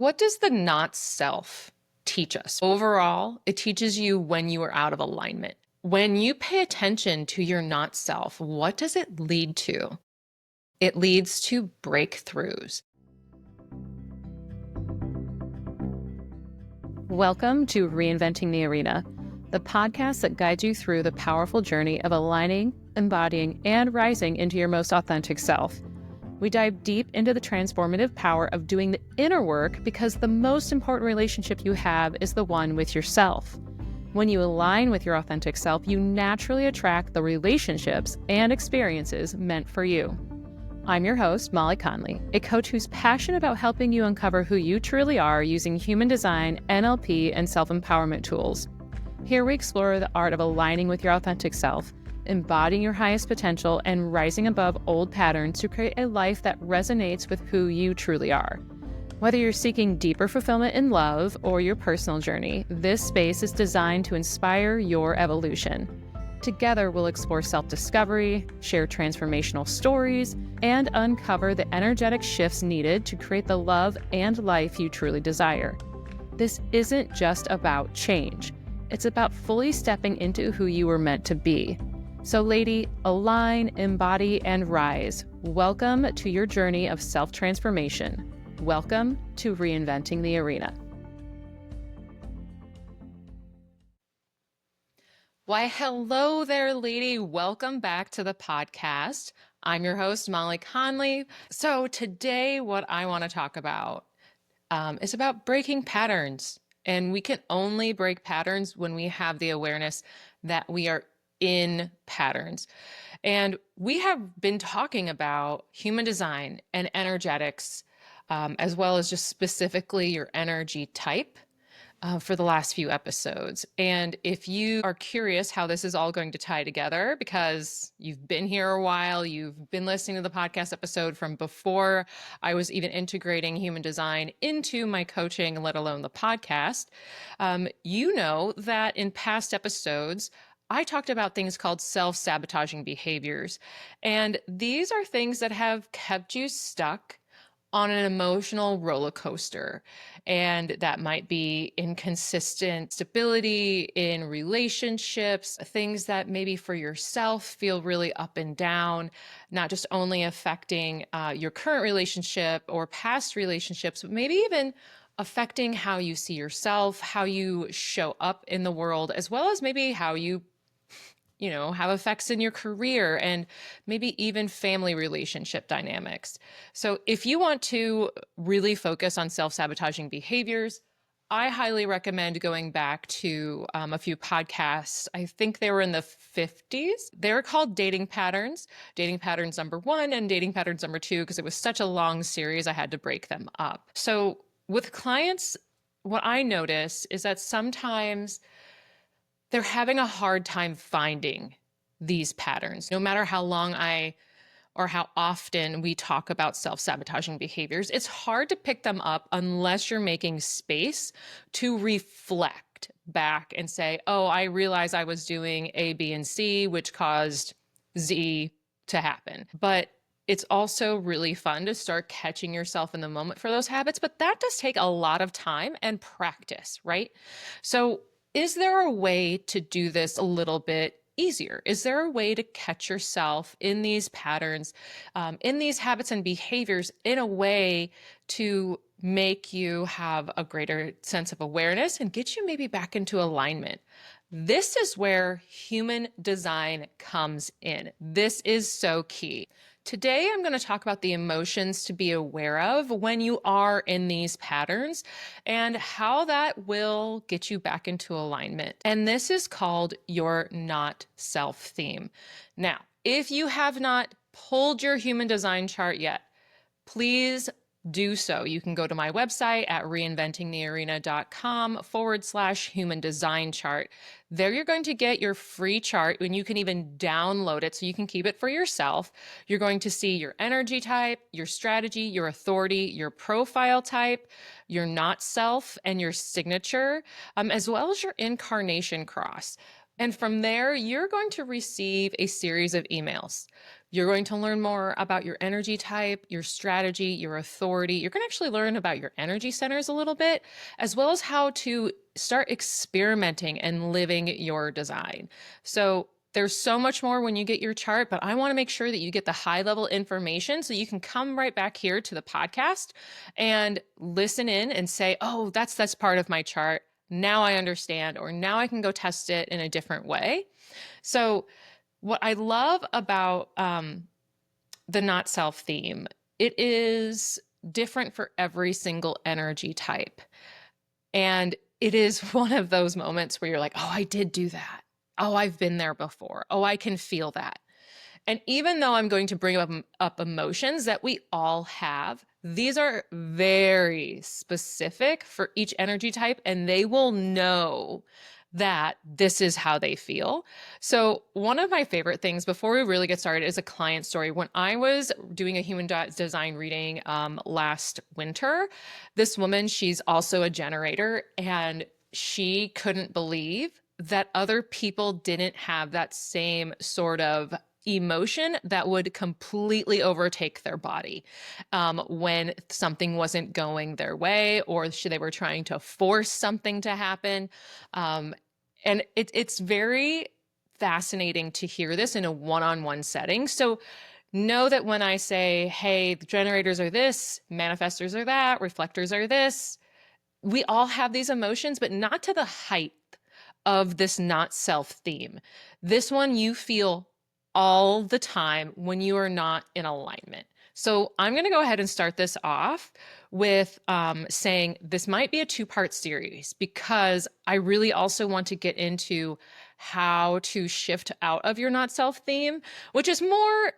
What does the not self teach us? Overall, it teaches you when you are out of alignment. When you pay attention to your not self, what does it lead to? It leads to breakthroughs. Welcome to Reinventing the Arena, the podcast that guides you through the powerful journey of aligning, embodying, and rising into your most authentic self. We dive deep into the transformative power of doing the inner work because the most important relationship you have is the one with yourself. When you align with your authentic self, you naturally attract the relationships and experiences meant for you. I'm your host, Molly Conley, a coach who's passionate about helping you uncover who you truly are using human design, NLP, and self-empowerment tools. Here we explore the art of aligning with your authentic self, embodying your highest potential, and rising above old patterns to create a life that resonates with who you truly are. Whether you're seeking deeper fulfillment in love or your personal journey, this space is designed to inspire your evolution. Together, we'll explore self-discovery, share transformational stories, and uncover the energetic shifts needed to create the love and life you truly desire. This isn't just about change. It's about fully stepping into who you were meant to be. So lady, align, embody, and rise. Welcome to your journey of self-transformation. Welcome to Reinventing the Arena. Why, hello there, lady. Welcome back to the podcast. I'm your host, Molly Conley. So today, what I want to talk about is about breaking patterns. And we can only break patterns when we have the awareness that we are in patterns. And we have been talking about human design and energetics, as well as just specifically your energy type. For the last few episodes. And if you are curious how this is all going to tie together, because you've been here a while, you've been listening to the podcast episode from before I was even integrating human design into my coaching, let alone the podcast, you know that in past episodes, I talked about things called self-sabotaging behaviors. And these are things that have kept you stuck on an emotional roller coaster. And that might be inconsistent stability in relationships, things that maybe for yourself feel really up and down, not just only affecting your current relationship or past relationships, but maybe even affecting how you see yourself, how you show up in the world, as well as maybe how you have effects in your career and maybe even family relationship dynamics. So if you want to really focus on self-sabotaging behaviors, I highly recommend going back to a few podcasts. I think they were in the 50s. They were called Dating Patterns number 1 and Dating Patterns number 2, because it was such a long series, I had to break them up. So with clients, what I notice is that sometimes they're having a hard time finding these patterns. No matter how long or how often we talk about self-sabotaging behaviors, it's hard to pick them up unless you're making space to reflect back and say, oh, I realize I was doing A, B, and C, which caused Z to happen. But it's also really fun to start catching yourself in the moment for those habits, but that does take a lot of time and practice, right? So is there a way to do this a little bit easier? Is there a way to catch yourself in these patterns, in these habits and behaviors in a way to make you have a greater sense of awareness and get you maybe back into alignment? This is where human design comes in. This is so key. Today, I'm going to talk about the emotions to be aware of when you are in these patterns and how that will get you back into alignment. And this is called your not self theme. Now, if you have not pulled your human design chart yet, please do so. You can go to my website at reinventingthearena.com/human design chart. There you're going to get your free chart, and you can even download it so you can keep it for yourself. You're going to see your energy type, your strategy, your authority, your profile type, your not self, and your signature, as well as your incarnation cross. And from there, you're going to receive a series of emails. You're going to learn more about your energy type, your strategy, your authority. You're going to actually learn about your energy centers a little bit, as well as how to start experimenting and living your design. So there's so much more when you get your chart, but I want to make sure that you get the high level information so you can come right back here to the podcast and listen in and say, oh, that's part of my chart. Now I understand, or now I can go test it in a different way. So what I love about the not self theme, it is different for every single energy type. And it is one of those moments where you're like, oh, I did do that. Oh, I've been there before. Oh, I can feel that. And even though I'm going to bring up emotions that we all have, these are very specific for each energy type, and they will know that this is how they feel. So, one of my favorite things before we really get started is a client story. When I was doing a human design reading last winter, this woman, she's also a generator, and she couldn't believe that other people didn't have that same sort of emotion that would completely overtake their body when something wasn't going their way or they were trying to force something to happen. And it's very fascinating to hear this in a one-on-one setting. So know that when I say, hey, the generators are this, manifestors are that, reflectors are this, we all have these emotions, but not to the height of this not self theme. This one you feel all the time when you are not in alignment. So I'm going to go ahead and start this off with saying this might be a two-part series because I really also want to get into how to shift out of your not self theme, which is more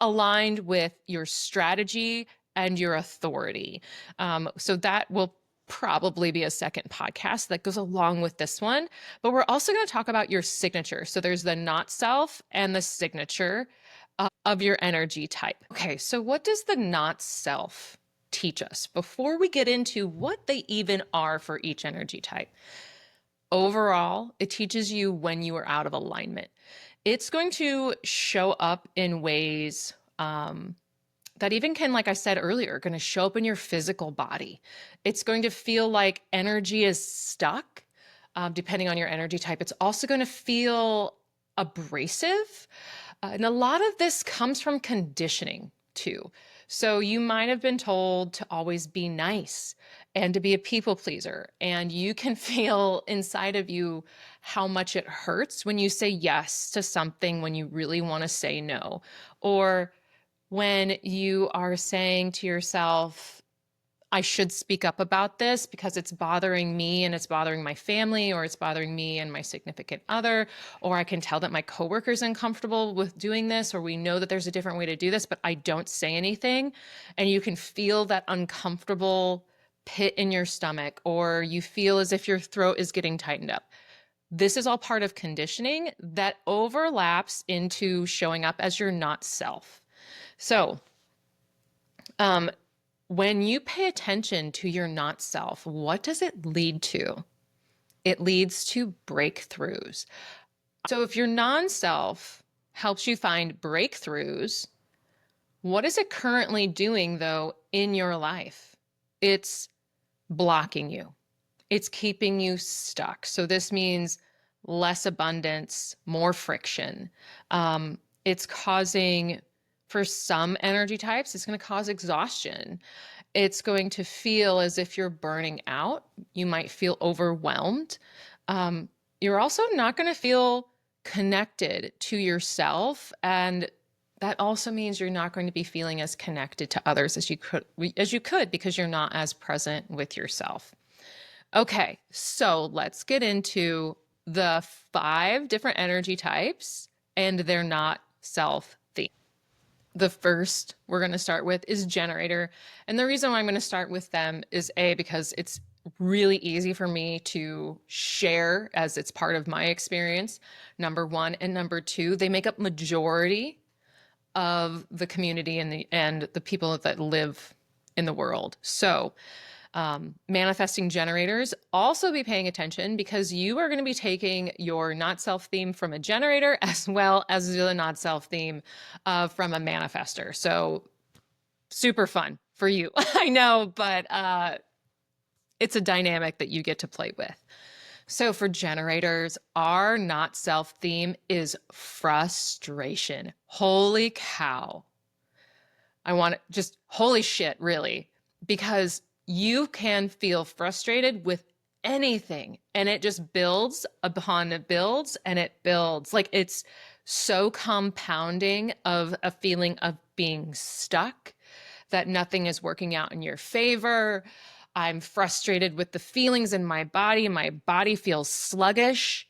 aligned with your strategy and your authority. So that will probably be a second podcast that goes along with this one. But we're also going to talk about your signature. So there's the not self and the signature of your energy type. Okay, so what does the not self teach us before we get into what they even are for each energy type? Overall, it teaches you when you are out of alignment. It's going to show up in ways that even can, like I said earlier, going to show up in your physical body. It's going to feel like energy is stuck, depending on your energy type. It's also going to feel abrasive. And a lot of this comes from conditioning too. So you might have been told to always be nice and to be a people pleaser. And you can feel inside of you how much it hurts when you say yes to something when you really want to say no. Or when you are saying to yourself, I should speak up about this because it's bothering me and it's bothering my family, or it's bothering me and my significant other, or I can tell that my coworker's uncomfortable with doing this, or we know that there's a different way to do this, but I don't say anything. And you can feel that uncomfortable pit in your stomach, or you feel as if your throat is getting tightened up. This is all part of conditioning that overlaps into showing up as your not self. So, when you pay attention to your not self, what does it lead to? It leads to breakthroughs. So, if your non self helps you find breakthroughs, what is it currently doing though in your life? It's blocking you, it's keeping you stuck. So, this means less abundance, more friction. It's causing, for some energy types, it's going to cause exhaustion. It's going to feel as if you're burning out. You might feel overwhelmed. You're also not going to feel connected to yourself. And that also means you're not going to be feeling as connected to others as you could because you're not as present with yourself. Okay, so let's get into the 5 different energy types and they're not self theme. The first we're going to start with is generator. And the reason why I'm going to start with them is because it's really easy for me to share as it's part of my experience, number one. And number two, they make up majority of the community and the people that live in the world. So Manifesting generators, also be paying attention because you are going to be taking your not self theme from a generator as well as the not self theme from a manifester. So super fun for you. I know, but it's a dynamic that you get to play with. So for generators, our not self theme is frustration. Holy cow. I want to just, holy shit, really, because you can feel frustrated with anything and it just builds upon it builds and it builds. Like it's so compounding of a feeling of being stuck, that nothing is working out in your favor. I'm frustrated with the feelings in my body. My body feels sluggish.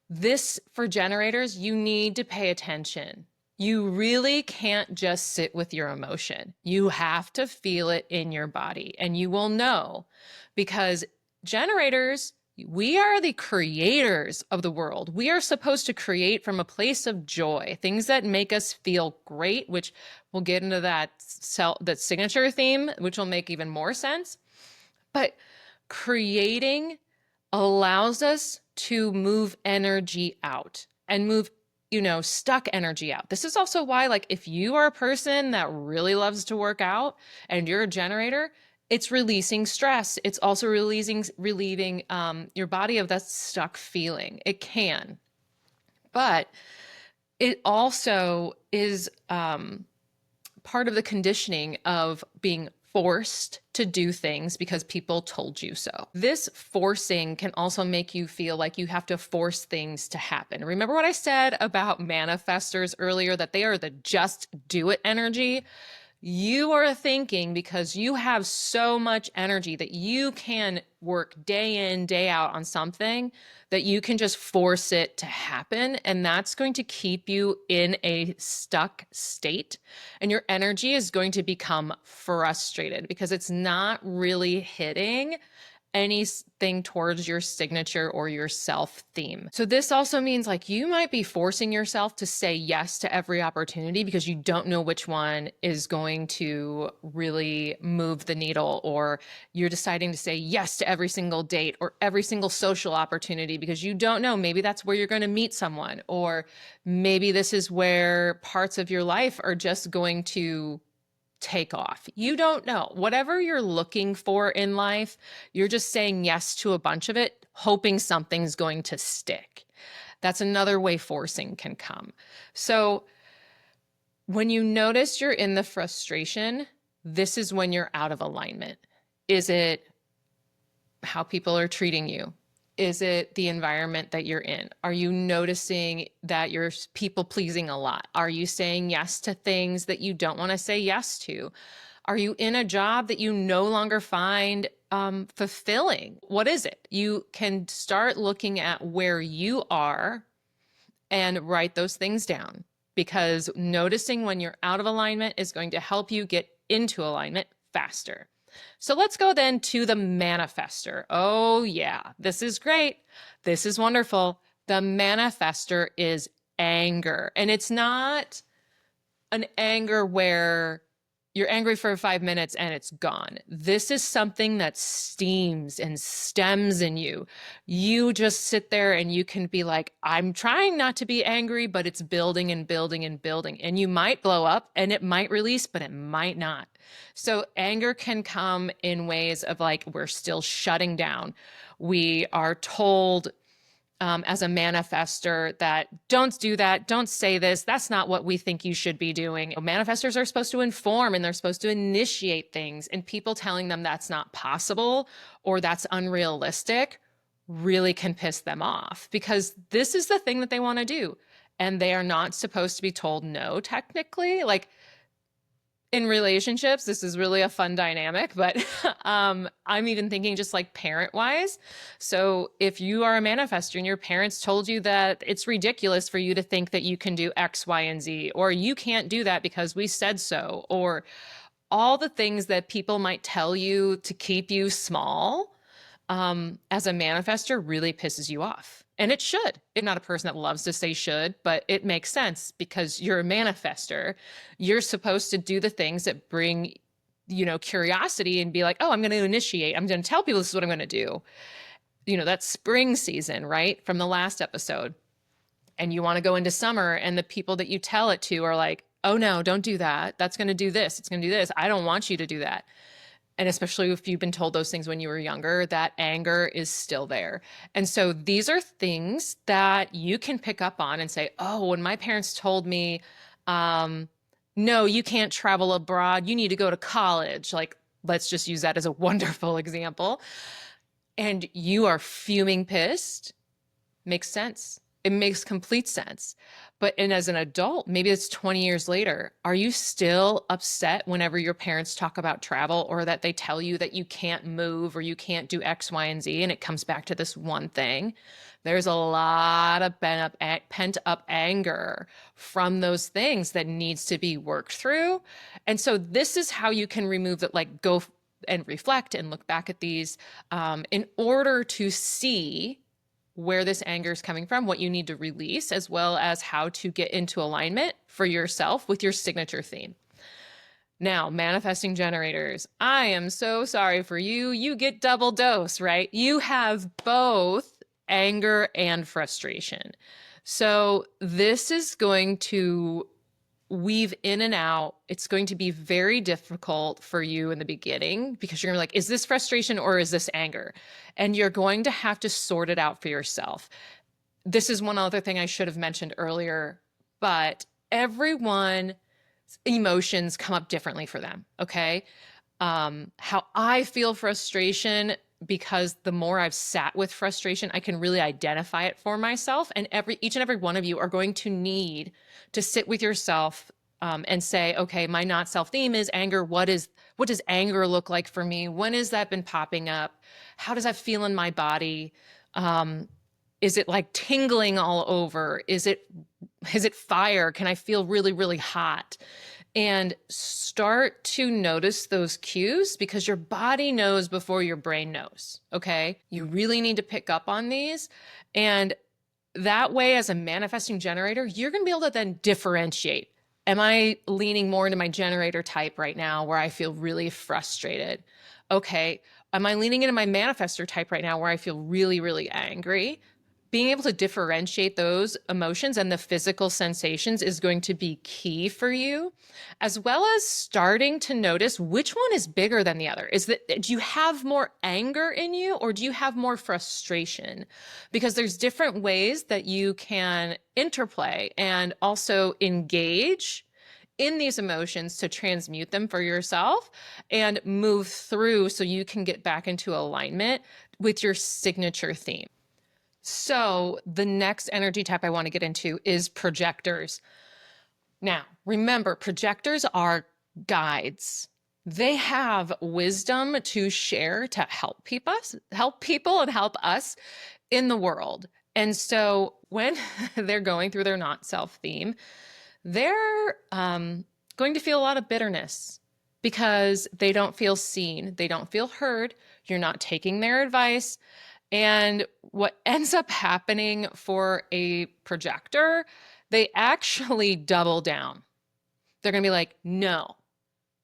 This, for generators, you need to pay attention. You really can't just sit with your emotion. You have to feel it in your body, and you will know, because generators, we are the creators of the world. We are supposed to create from a place of joy, things that make us feel great, which we'll get into that signature theme, which will make even more sense. But creating allows us to move energy out and move, stuck energy out. This is also why, like, if you are a person that really loves to work out and you're a generator, it's releasing stress. It's also relieving your body of that stuck feeling. It can, but it also is part of the conditioning of being forced to do things because people told you so. This forcing can also make you feel like you have to force things to happen. Remember what I said about manifestors earlier, that they are the just do it energy? You are thinking, because you have so much energy, that you can work day in, day out on something, that you can just force it to happen. And that's going to keep you in a stuck state. And your energy is going to become frustrated because it's not really hitting anything towards your signature or your self theme. So this also means, like, you might be forcing yourself to say yes to every opportunity because you don't know which one is going to really move the needle, or you're deciding to say yes to every single date or every single social opportunity because you don't know, maybe that's where you're going to meet someone, or maybe this is where parts of your life are just going to take off. You don't know. Whatever you're looking for in life, you're just saying yes to a bunch of it, hoping something's going to stick. That's another way forcing can come. So when you notice you're in the frustration, this is when you're out of alignment. Is it how people are treating you? Is it the environment that you're in? Are you noticing that you're people pleasing a lot? Are you saying yes to things that you don't want to say yes to? Are you in a job that you no longer find fulfilling? What is it? You can start looking at where you are and write those things down, because noticing when you're out of alignment is going to help you get into alignment faster. So let's go then to the manifester. Oh yeah, this is great. This is wonderful. The manifester is anger. And it's not an anger where you're angry for 5 minutes and it's gone. This is something that steams and stems in you. You just sit there and you can be like, I'm trying not to be angry, but it's building and building and building. And you might blow up and it might release, but it might not. So anger can come in ways of, like, we're still shutting down. We are told as a manifester that don't do that, don't say this, that's not what we think you should be doing. Manifestors are supposed to inform and they're supposed to initiate things, and people telling them that's not possible or that's unrealistic really can piss them off, because this is the thing that they want to do. And they are not supposed to be told no, technically. Like, in relationships, this is really a fun dynamic, but I'm even thinking just like parent wise. So if you are a manifestor and your parents told you that it's ridiculous for you to think that you can do X, Y, and Z, or you can't do that because we said so, or all the things that people might tell you to keep you small, as a manifestor, really pisses you off. And it should. I'm not a person that loves to say should, but it makes sense because you're a manifestor. You're supposed to do the things that bring curiosity and be like, oh, I'm going to initiate. I'm going to tell people this is what I'm going to do. That's spring season, right? From the last episode. And you want to go into summer, and the people that you tell it to are like, oh no, don't do that. That's going to do this. It's going to do this. I don't want you to do that. And especially if you've been told those things when you were younger, that anger is still there. And so these are things that you can pick up on and say, oh, when my parents told me, no, you can't travel abroad, you need to go to college. Like, let's just use that as a wonderful example. And you are fuming pissed. Makes sense. It makes complete sense. And as an adult, maybe it's 20 years later, are you still upset whenever your parents talk about travel, or that they tell you that you can't move or you can't do X, Y, and Z? And it comes back to this one thing. There's a lot of pent up anger from those things that needs to be worked through. And so this is how you can remove that, like go and reflect and look back at these in order to see where this anger is coming from, what you need to release, as well as how to get into alignment for yourself with your signature theme. Now, manifesting generators, I am so sorry for you. You get double dose, right? You have both anger and frustration. So this is going to weave in and out. It's going to be very difficult for you in the beginning because you're gonna be like, is this frustration or is this anger? And you're going to have to sort it out for yourself. This is one other thing I should have mentioned earlier, but everyone's emotions come up differently for them, okay? How I feel frustration, because the more I've sat with frustration, I can really identify it for myself. And each and every one of you are going to need to sit with yourself and say, okay, my not self theme is anger. What does anger look like for me? When has that been popping up? How does that feel in my body? Is it like tingling all over? Is it fire? Can I feel really, really hot? And start to notice those cues, because your body knows before your brain knows, okay? You really need to pick up on these. And that way, as a manifesting generator, you're going to be able to then differentiate. Am I leaning more into my generator type right now where I feel really frustrated? Okay. Am I leaning into my manifestor type right now where I feel really, really angry? Being able to differentiate those emotions and the physical sensations is going to be key for you, as well as starting to notice which one is bigger than the other. Do you have more anger in you, or do you have more frustration? Because there's different ways that you can interplay and also engage in these emotions to transmute them for yourself and move through so you can get back into alignment with your signature theme. So the next energy type I want to get into is projectors. Now, remember, projectors are guides. They have wisdom to share to help people and help us in the world. And so when they're going through their not self theme, they're going to feel a lot of bitterness because they don't feel seen. They don't feel heard. You're not taking their advice. And what ends up happening for a projector, they actually double down. They're going to be like, no,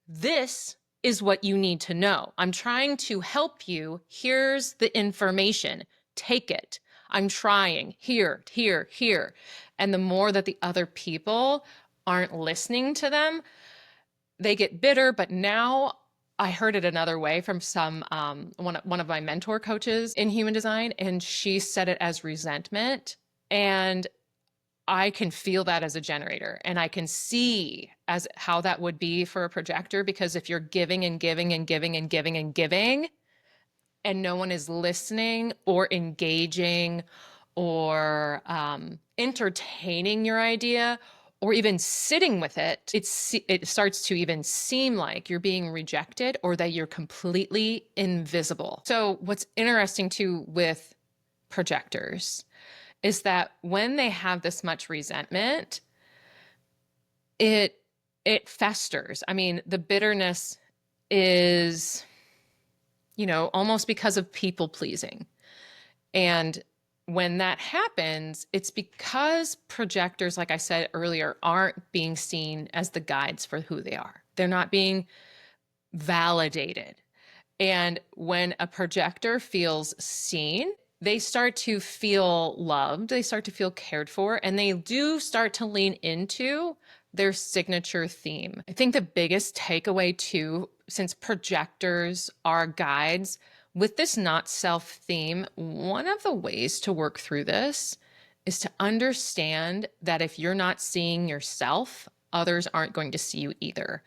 this is what you need to know. I'm trying to help you. Here's the information. Take it. I'm trying here, here, here. And the more that the other people aren't listening to them, they get bitter. But now I heard it another way from one of my mentor coaches in human design, and she said it as resentment. And I can feel that as a generator, and I can see as how that would be for a projector, because if you're giving and giving and giving and giving and giving, and no one is listening or engaging or entertaining your idea, or even sitting with it, it starts to even seem like you're being rejected or that you're completely invisible. So what's interesting too with projectors is that when they have this much resentment, it festers. I mean, the bitterness is, almost because of people pleasing. And when that happens, it's because projectors, like I said earlier, aren't being seen as the guides for who they are. They're not being validated. And when a projector feels seen, they start to feel loved, they start to feel cared for, and they do start to lean into their signature theme. I think the biggest takeaway, too, since projectors are guides, with this not self theme, one of the ways to work through this is to understand that if you're not seeing yourself, others aren't going to see you either.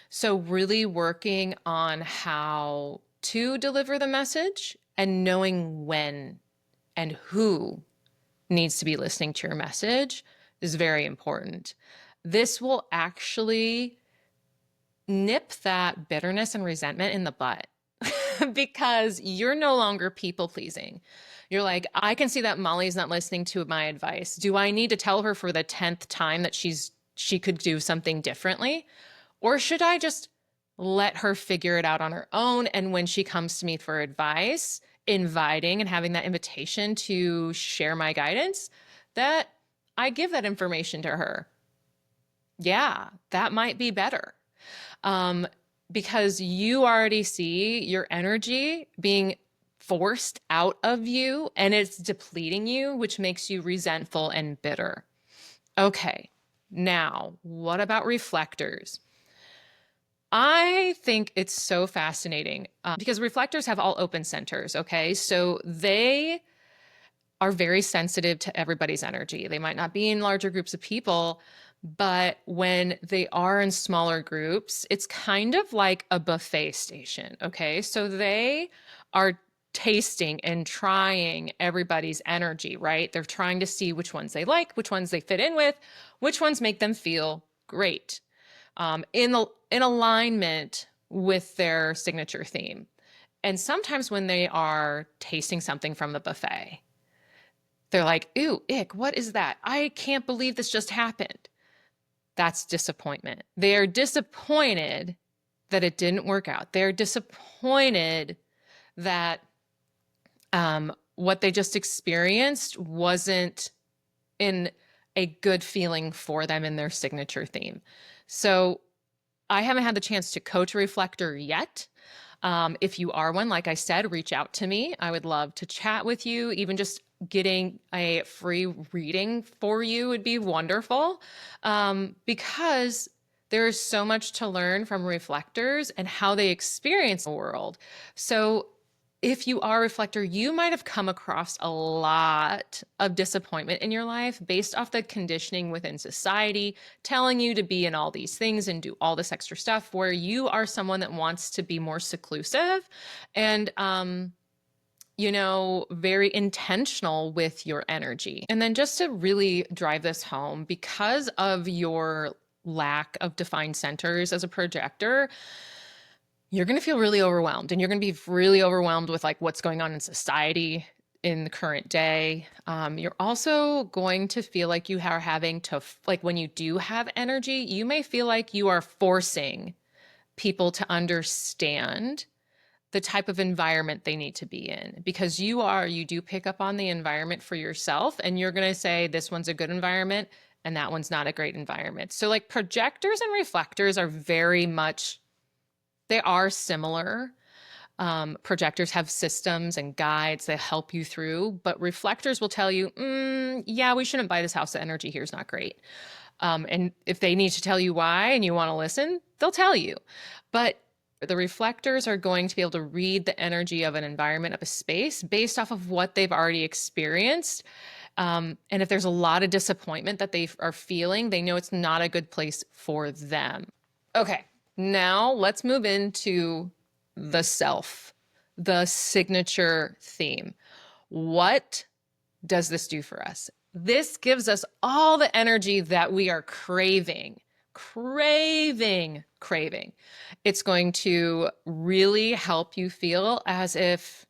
So, really working on how to deliver the message and knowing when and who needs to be listening to your message is very important. This will actually nip that bitterness and resentment in the butt because you're no longer people pleasing. You're like, I can see that Molly's not listening to my advice. Do I need to tell her for the 10th time that she could do something differently? Or should I just let her figure it out on her own? And when she comes to me for advice, inviting and having that invitation to share my guidance, that I give that information to her. Yeah, that might be better. Because you already see your energy being forced out of you and it's depleting you, which makes you resentful and bitter. Okay, now what about reflectors? I think it's so fascinating because reflectors have all open centers, okay? So they are very sensitive to everybody's energy. They might not be in larger groups of people, but when they are in smaller groups, it's kind of like a buffet station, okay? So they are tasting and trying everybody's energy, right? They're trying to see which ones they like, which ones they fit in with, which ones make them feel great, in alignment with their signature theme. And sometimes when they are tasting something from the buffet, they're like, ooh, ick, what is that? I can't believe this just happened. That's disappointment. They are disappointed that it didn't work out. They're disappointed that what they just experienced wasn't in a good feeling for them in their signature theme. So I haven't had the chance to coach a reflector yet. If you are one, like I said, reach out to me. I would love to chat with you. Even just getting a free reading for you would be wonderful, because there is so much to learn from reflectors and how they experience the world. So if you are a reflector, you might have come across a lot of disappointment in your life based off the conditioning within society, telling you to be in all these things and do all this extra stuff, where you are someone that wants to be more seclusive and, very intentional with your energy. And then just to really drive this home, because of your lack of defined centers as a projector, you're going to feel really overwhelmed, and you're going to be really overwhelmed with like what's going on in society in the current day. You're also going to feel like you are having to, like when you do have energy, you may feel like you are forcing people to understand the type of environment they need to be in, because you do pick up on the environment for yourself, and you're going to say, this one's a good environment and that one's not a great environment. So like projectors and reflectors are very much, they are similar. Projectors have systems and guides that help you through, but reflectors will tell you, yeah, we shouldn't buy this house. The energy here is not great. And if they need to tell you why and you want to listen, they'll tell you. But the reflectors are going to be able to read the energy of an environment, of a space, based off of what they've already experienced. And if there's a lot of disappointment that they are feeling, they know it's not a good place for them. Okay, now let's move into the self, the signature theme. What does this do for us? This gives us all the energy that we are craving. It's going to really help you feel as if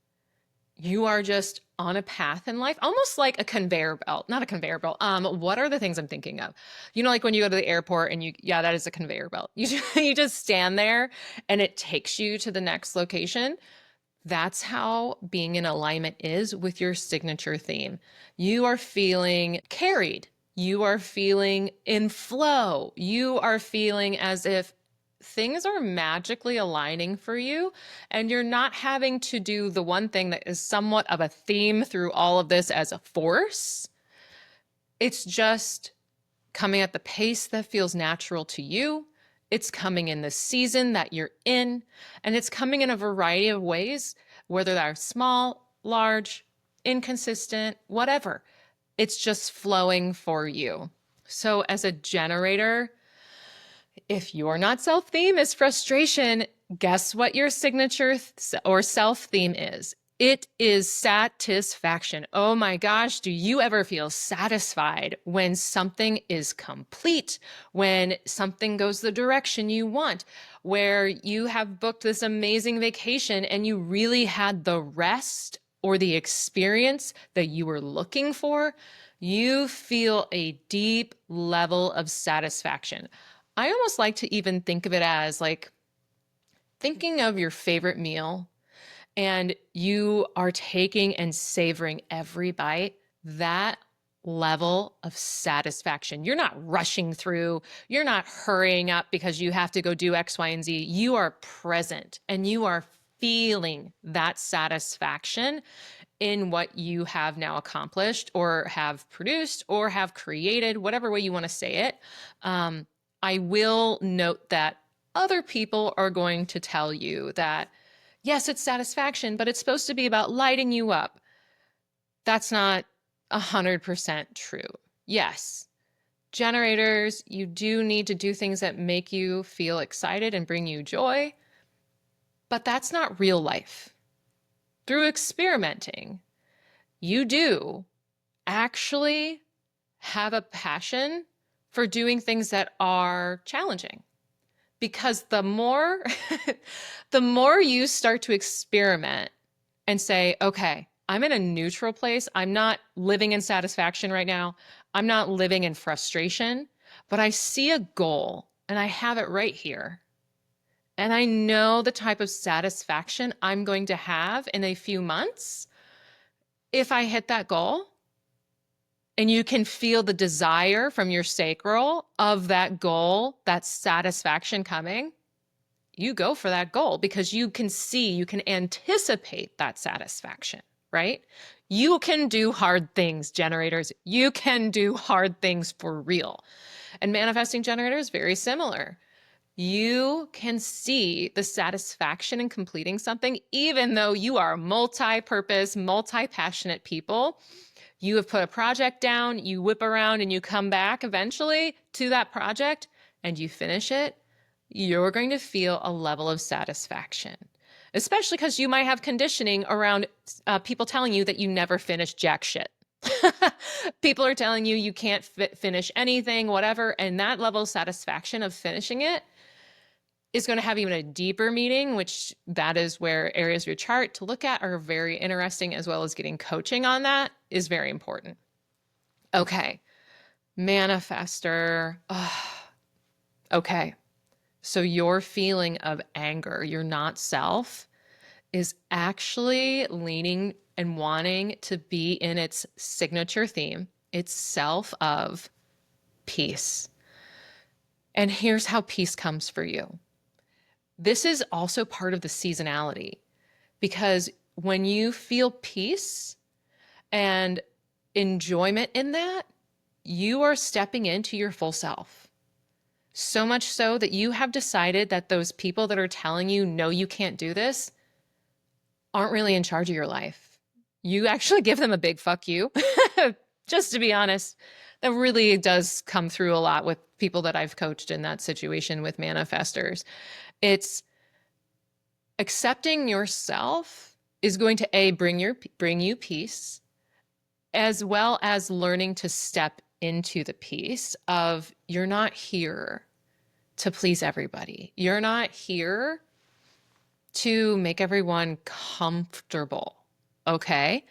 you are just on a path in life, almost like a conveyor belt, not a conveyor belt. What are the things I'm thinking of? Like when you go to the airport and yeah, that is a conveyor belt. You just stand there and it takes you to the next location. That's how being in alignment is with your signature theme. You are feeling carried. You are feeling in flow. You are feeling as if things are magically aligning for you, and you're not having to do the one thing that is somewhat of a theme through all of this as a force. It's just coming at the pace that feels natural to you. It's coming in the season that you're in, and it's coming in a variety of ways, whether they're small, large, inconsistent, whatever. It's just flowing for you. So, as a generator, if your not self theme is frustration, guess what your signature or self theme is? It is satisfaction. Oh my gosh, do you ever feel satisfied when something is complete, when something goes the direction you want, where you have booked this amazing vacation and you really had the rest or the experience that you were looking for? You feel a deep level of satisfaction. I almost like to even think of it as like thinking of your favorite meal and you are taking and savoring every bite, that level of satisfaction. You're not rushing through, you're not hurrying up because you have to go do X, Y, and Z. You are present and you are feeling that satisfaction in what you have now accomplished or have produced or have created, whatever way you want to say it. I will note that other people are going to tell you that, yes, it's satisfaction, but it's supposed to be about lighting you up. That's not 100% true. Yes, generators, you do need to do things that make you feel excited and bring you joy, but that's not real life. Through experimenting, you do actually have a passion for doing things that are challenging. Because the more the more you start to experiment and say, okay, I'm in a neutral place. I'm not living in satisfaction right now. I'm not living in frustration, but I see a goal and I have it right here. And I know the type of satisfaction I'm going to have in a few months if I hit that goal. And you can feel the desire from your sacral of that goal, that satisfaction coming. You go for that goal because you can see, you can anticipate that satisfaction, right? You can do hard things, generators. You can do hard things for real. And manifesting generators, very similar. You can see the satisfaction in completing something, even though you are multi-purpose, multi-passionate people. You have put a project down, you whip around and you come back eventually to that project and you finish it. You're going to feel a level of satisfaction, especially because you might have conditioning around people telling you that you never finish jack shit. People are telling you you can't finish anything, whatever. And that level of satisfaction of finishing it is going to have even a deeper meaning, which that is where areas of your chart to look at are very interesting, as well as getting coaching on that is very important. Okay. Manifester. Oh, okay. So your feeling of anger, your not self, is actually leaning and wanting to be in its signature theme, its self of peace. And here's how peace comes for you. This is also part of the seasonality, because when you feel peace and enjoyment in that, you are stepping into your full self. So much so that you have decided that those people that are telling you, no, you can't do this, aren't really in charge of your life. You actually give them a big fuck you. Just to be honest, that really does come through a lot with people that I've coached in that situation with manifestors. It's accepting yourself is going to bring you peace, as well as learning to step into the peace of you're not here to please everybody. You're not here to make everyone comfortable. Okay?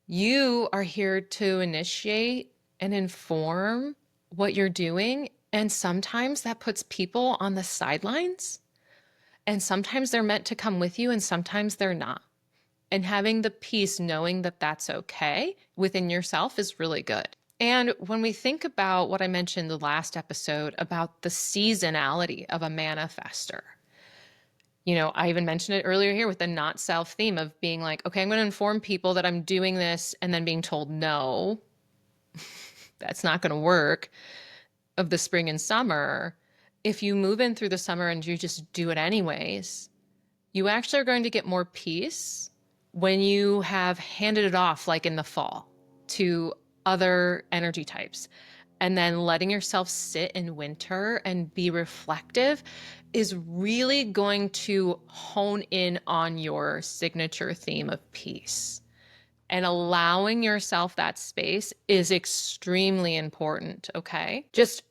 You are here to initiate and inform what you're doing. And sometimes that puts people on the sidelines. And sometimes they're meant to come with you and sometimes they're not. And having the peace knowing that that's okay within yourself is really good. And when we think about what I mentioned the last episode about the seasonality of a manifester, I even mentioned it earlier here with the not self theme of being like, okay, I'm going to inform people that I'm doing this and then being told, no, that's not going to work, of the spring and summer. If you move in through the summer and you just do it anyways, you actually are going to get more peace when you have handed it off, like in the fall, to other energy types. And then letting yourself sit in winter and be reflective is really going to hone in on your signature theme of peace. And allowing yourself that space is extremely important, okay? Just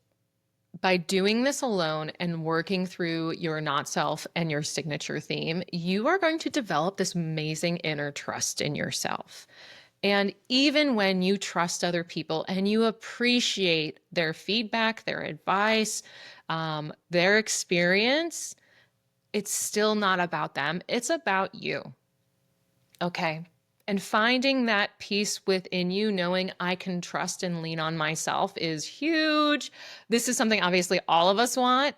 by doing this alone and working through your not self and your signature theme, you are going to develop this amazing inner trust in yourself. And even when you trust other people and you appreciate their feedback, their advice, their experience, it's still not about them. It's about you. Okay. And finding that peace within you, knowing I can trust and lean on myself is huge. This is something obviously all of us want,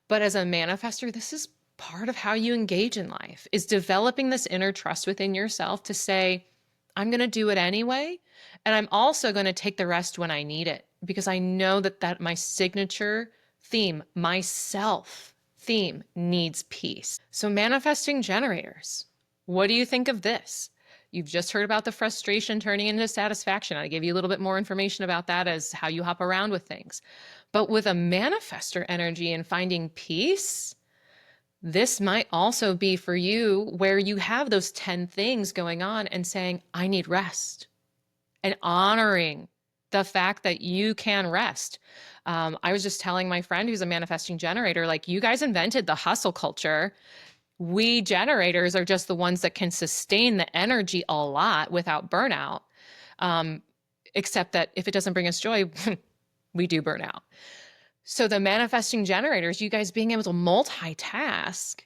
but as a manifester, this is part of how you engage in life, is developing this inner trust within yourself to say, I'm going to do it anyway. And I'm also going to take the rest when I need it, because I know that my signature theme, my self theme, needs peace. So manifesting generators, what do you think of this? You've just heard about the frustration turning into satisfaction. I gave you a little bit more information about that as how you hop around with things. But with a manifester energy and finding peace, this might also be for you where you have those 10 things going on and saying, I need rest, and honoring the fact that you can rest. I was just telling my friend who's a manifesting generator, like, you guys invented the hustle culture. We generators are just the ones that can sustain the energy a lot without burnout. Except that if it doesn't bring us joy, we do burn out. So the manifesting generators, you guys being able to multitask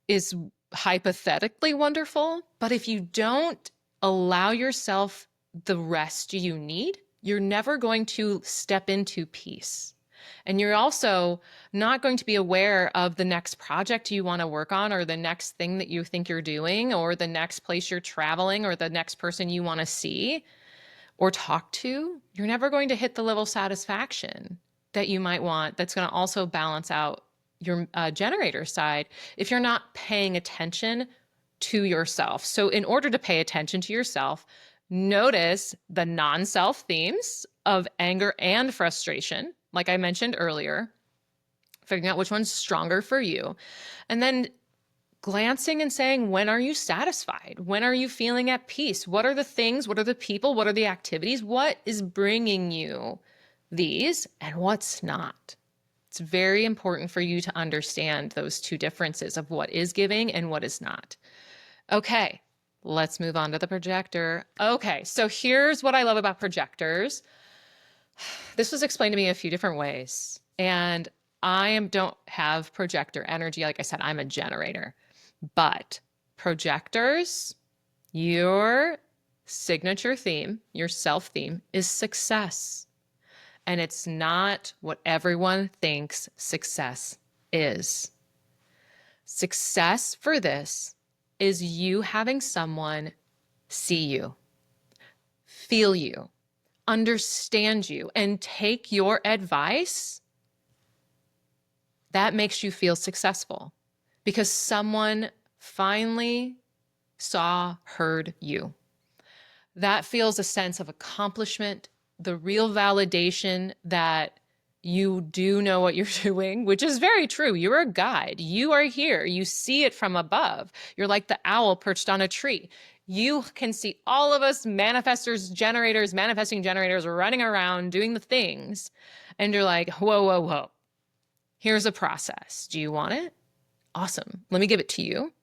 is hypothetically wonderful. But if you don't allow yourself the rest you need, you're never going to step into peace. And you're also not going to be aware of the next project you want to work on, or the next thing that you think you're doing, or the next place you're traveling, or the next person you want to see or talk to. You're never going to hit the level of satisfaction that you might want, that's going to also balance out your generator side if you're not paying attention to yourself. So in order to pay attention to yourself, notice the non-self themes of anger and frustration, like I mentioned earlier, figuring out which one's stronger for you. And then glancing and saying, when are you satisfied? When are you feeling at peace? What are the things? What are the people? What are the activities? What is bringing you these and what's not? It's very important for you to understand those two differences of what is giving and what is not. Okay, let's move on to the projector. Okay, so here's what I love about projectors. This was explained to me a few different ways, and don't have projector energy. Like I said, I'm a generator, but projectors, your signature theme, your self theme is success. And it's not what everyone thinks success is. Success for this is you having someone see you, feel you, understand you, and take your advice. That makes you feel successful because someone finally saw, heard you. That feels a sense of accomplishment, the real validation that you do know what you're doing, which is very true. You're a guide. You are here. You see it from above. You're like the owl perched on a tree. You can see all of us manifestors, generators, manifesting generators running around doing the things. And you're like, whoa, whoa, whoa. Here's a process. Do you want it? Awesome. Let me give it to you.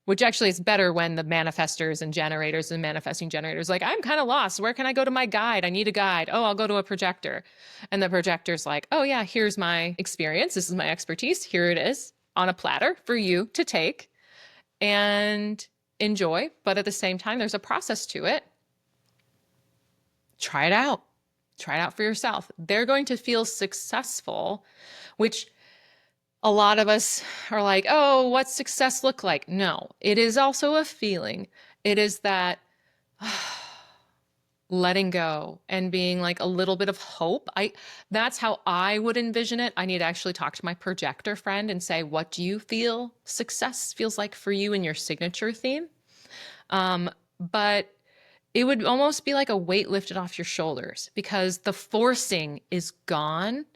Which actually is better when the manifestors and generators and manifesting generators like, I'm kind of lost. Where can I go to my guide? I need a guide. Oh, I'll go to a projector. And the projector's like, oh yeah, here's my experience. This is my expertise. Here it is on a platter for you to take and enjoy. But at the same time, there's a process to it. Try it out. Try it out for yourself. They're going to feel successful, which a lot of us are like, oh, what's success look like? No, it is also a feeling. It is that letting go and being like a little bit of hope. That's how I would envision it. I need to actually talk to my projector friend and say, what do you feel success feels like for you in your signature theme? But it would almost be like a weight lifted off your shoulders because the forcing is gone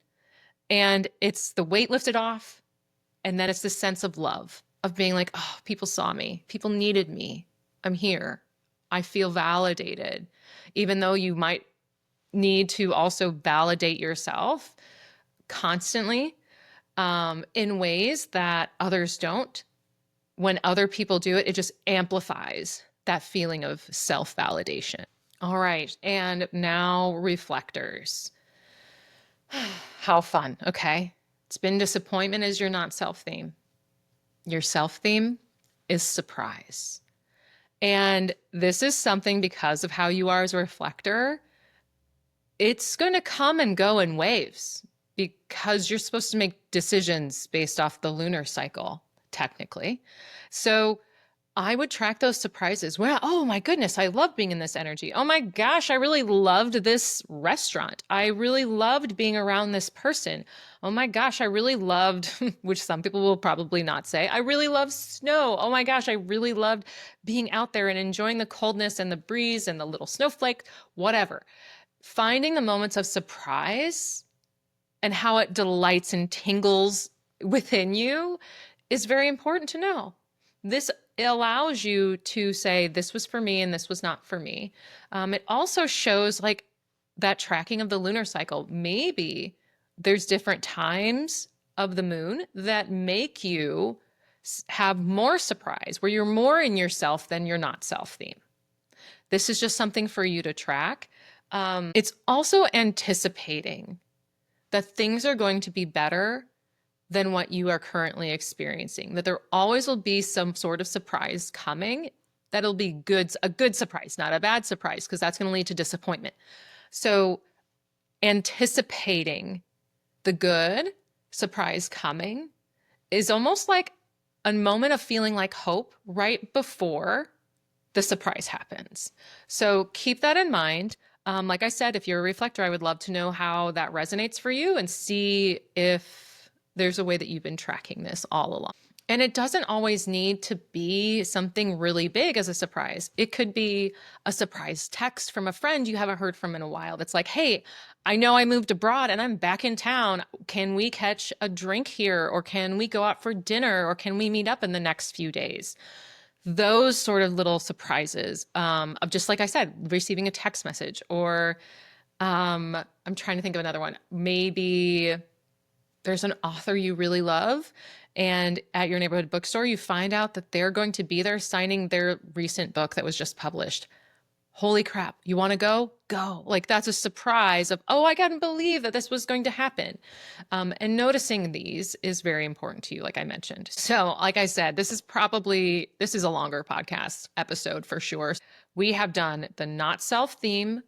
and it's the weight lifted off. And then it's this sense of love, of being like, oh, people saw me. People needed me. I'm here. I feel validated. Even though you might need to also validate yourself constantly in ways that others don't. When other people do it, it just amplifies that feeling of self-validation. All right. And now reflectors. How fun. Okay. It's been disappointment is your not self theme. Your self theme is surprise. And this is something because of how you are as a reflector, it's going to come and go in waves because you're supposed to make decisions based off the lunar cycle, technically. So I would track those surprises. Well, oh my goodness, I love being in this energy. Oh my gosh, I really loved this restaurant. I really loved being around this person. Oh my gosh, I really loved, which some people will probably not say, I really love snow. Oh my gosh, I really loved being out there and enjoying the coldness and the breeze and the little snowflake, whatever. Finding the moments of surprise and how it delights and tingles within you is very important to know. This allows you to say, this was for me and this was not for me. It also shows like that tracking of the lunar cycle. Maybe there's different times of the moon that make you have more surprise, where you're more in yourself than your not self theme. This is just something for you to track. It's also anticipating that things are going to be better than what you are currently experiencing, that there always will be some sort of surprise coming that'll be a good surprise, not a bad surprise, because that's going to lead to disappointment. So anticipating the good surprise coming is almost like a moment of feeling like hope right before the surprise happens. So keep that in mind. Like I said, if you're a reflector, I would love to know how that resonates for you and see if there's a way that you've been tracking this all along. And it doesn't always need to be something really big as a surprise. It could be a surprise text from a friend you haven't heard from in a while that's like, hey, I know I moved abroad and I'm back in town. Can we catch a drink here? Or can we go out for dinner? Or can we meet up in the next few days? Those sort of little surprises of just like I said, receiving a text message or I'm trying to think of another one. Maybe there's an author you really love and at your neighborhood bookstore, you find out that they're going to be there signing their recent book that was just published. Holy crap, you want to go? Go. Like that's a surprise of, oh, I can't believe that this was going to happen. And noticing these is very important to you, like I mentioned. So like I said, this is a longer podcast episode for sure. We have done the not self theme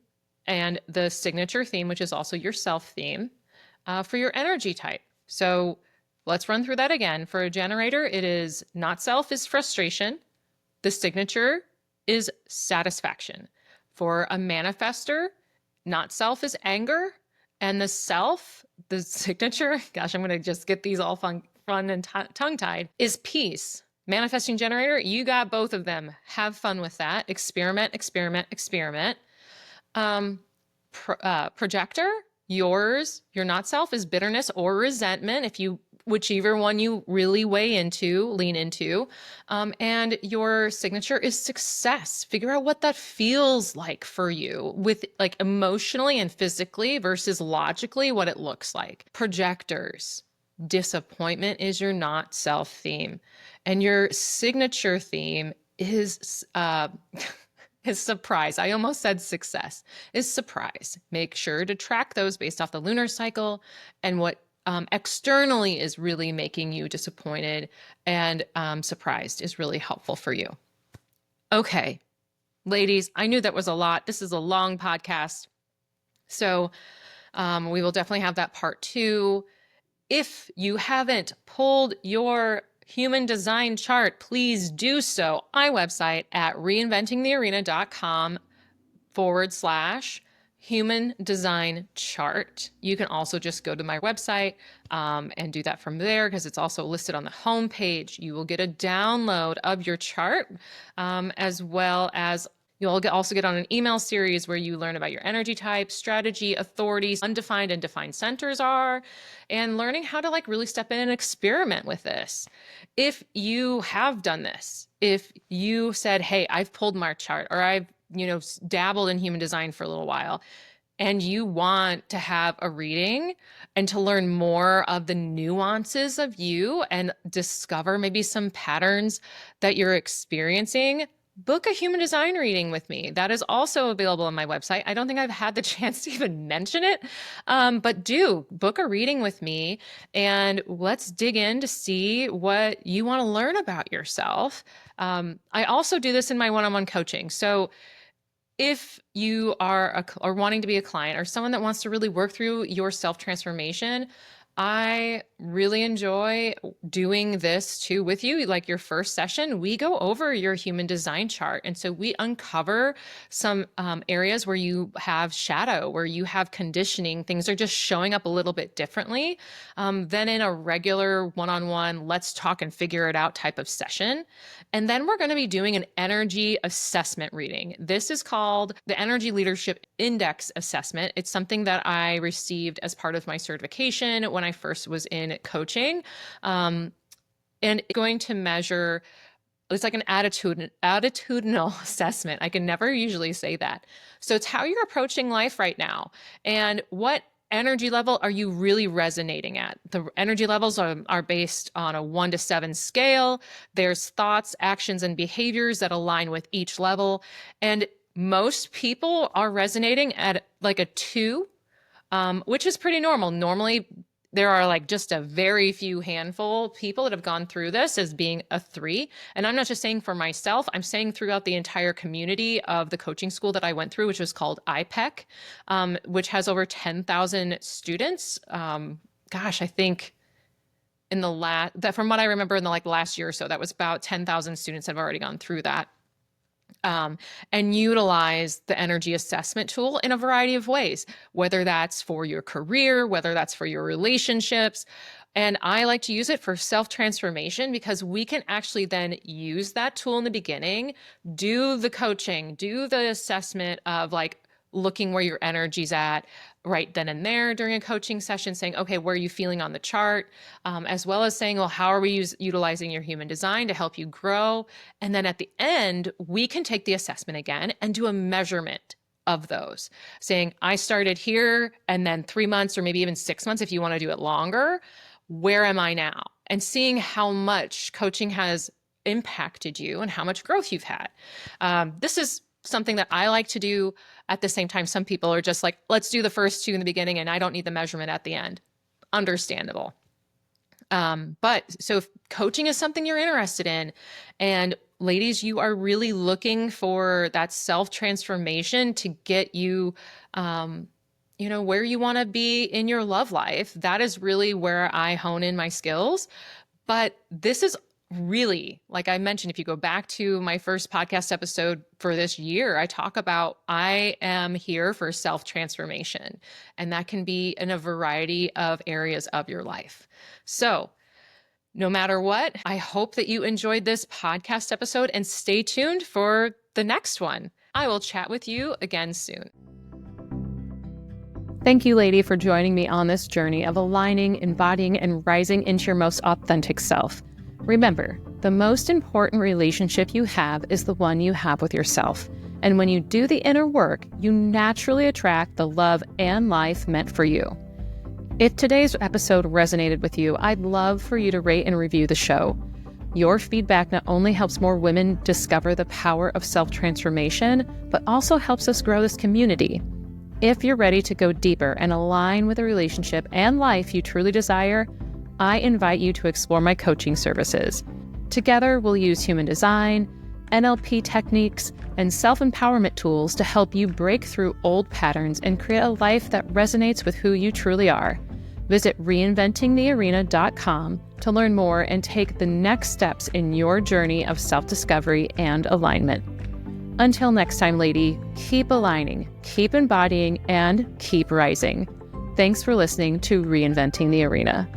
and the signature theme, which is also your self theme for your energy type. So let's run through that again. For a generator, it is not self is frustration. The signature is satisfaction. For a manifester, not self is anger. And the self, the signature, gosh, I'm going to just get these all fun and tongue-tied, is peace. Manifesting generator, you got both of them. Have fun with that. Experiment, experiment, experiment. Projector, your not self is bitterness or resentment. Whichever one you really lean into. And your signature is success. Figure out what that feels like for you with like emotionally and physically versus logically what it looks like. Projectors, disappointment is your not self theme. And your signature theme is, is surprise. I almost said success is surprise. Make sure to track those based off the lunar cycle and what externally is really making you disappointed and surprised is really helpful for you. Okay, ladies, I knew that was a lot. This is a long podcast. So we will definitely have that part 2. If you haven't pulled your human design chart, please do so on my website at reinventingthearena.com/human design chart. You can also just go to my website and do that from there, because it's also listed on the homepage. You will get a download of your chart, as well as you'll also get on an email series where you learn about your energy type, strategy, authorities, undefined and defined centers are, and learning how to really step in and experiment with this. If you have done this, if you said, hey, I've pulled my chart, or I've dabbled in human design for a little while, and you want to have a reading and to learn more of the nuances of you and discover maybe some patterns that you're experiencing, book a human design reading with me. That is also available on my website. I don't think I've had the chance to even mention it, but do book a reading with me and let's dig in to see what you want to learn about yourself. I also do this in my one-on-one coaching. So if you are or wanting to be a client or someone that wants to really work through your self-transformation, I really enjoy doing this too with you. Like your first session, we go over your human design chart. And so we uncover some areas where you have shadow, where you have conditioning, things are just showing up a little bit differently than in a regular one-on-one, let's talk and figure it out type of session. And then we're going to be doing an energy assessment reading. This is called the Energy Leadership Index Assessment. It's something that I received as part of my certification when I first was in coaching. And it's going to measure, it's like an attitudinal assessment. I can never usually say that. So it's how you're approaching life right now and what energy level are you really resonating at? The energy levels are based on a 1 to 7 scale. There's thoughts, actions, and behaviors that align with each level. And most people are resonating at like a 2, which is pretty normal. Normally, there are just a very few handful people that have gone through this as being a 3. And I'm not just saying for myself, I'm saying throughout the entire community of the coaching school that I went through, which was called IPEC, which has over 10,000 students. I think in from what I remember in the last year or so, that was about 10,000 students have already gone through that. And utilize the energy assessment tool in a variety of ways, whether that's for your career, whether that's for your relationships. And I like to use it for self-transformation because we can actually then use that tool in the beginning, do the coaching, do the assessment of looking where your energy's at right then and there during a coaching session, saying, okay, where are you feeling on the chart? As well as saying, well, how are we utilizing your human design to help you grow? And then at the end, we can take the assessment again and do a measurement of those, saying, I started here, and then 3 months or maybe even 6 months, if you want to do it longer, where am I now? And seeing how much coaching has impacted you and how much growth you've had. This is something that I like to do. At the same time, some people are just like, let's do the first 2 in the beginning and I don't need the measurement at the end. Understandable. But so if coaching is something you're interested in, and ladies, you are really looking for that self-transformation to get you, where you want to be in your love life, that is really where I hone in my skills. But this is really, like I mentioned, if you go back to my first podcast episode for this year, I talk about I am here for self-transformation, and that can be in a variety of areas of your life. So no matter what, I hope that you enjoyed this podcast episode and stay tuned for the next one. I will chat with you again soon. Thank you, lady, for joining me on this journey of aligning, embodying, and rising into your most authentic self. Remember, the most important relationship you have is the one you have with yourself. And when you do the inner work, you naturally attract the love and life meant for you. If today's episode resonated with you, I'd love for you to rate and review the show. Your feedback not only helps more women discover the power of self-transformation, but also helps us grow this community. If you're ready to go deeper and align with a relationship and life you truly desire, I invite you to explore my coaching services. Together, we'll use human design, NLP techniques, and self-empowerment tools to help you break through old patterns and create a life that resonates with who you truly are. Visit reinventingthearena.com to learn more and take the next steps in your journey of self-discovery and alignment. Until next time, lady, keep aligning, keep embodying, and keep rising. Thanks for listening to Reinventing the Arena.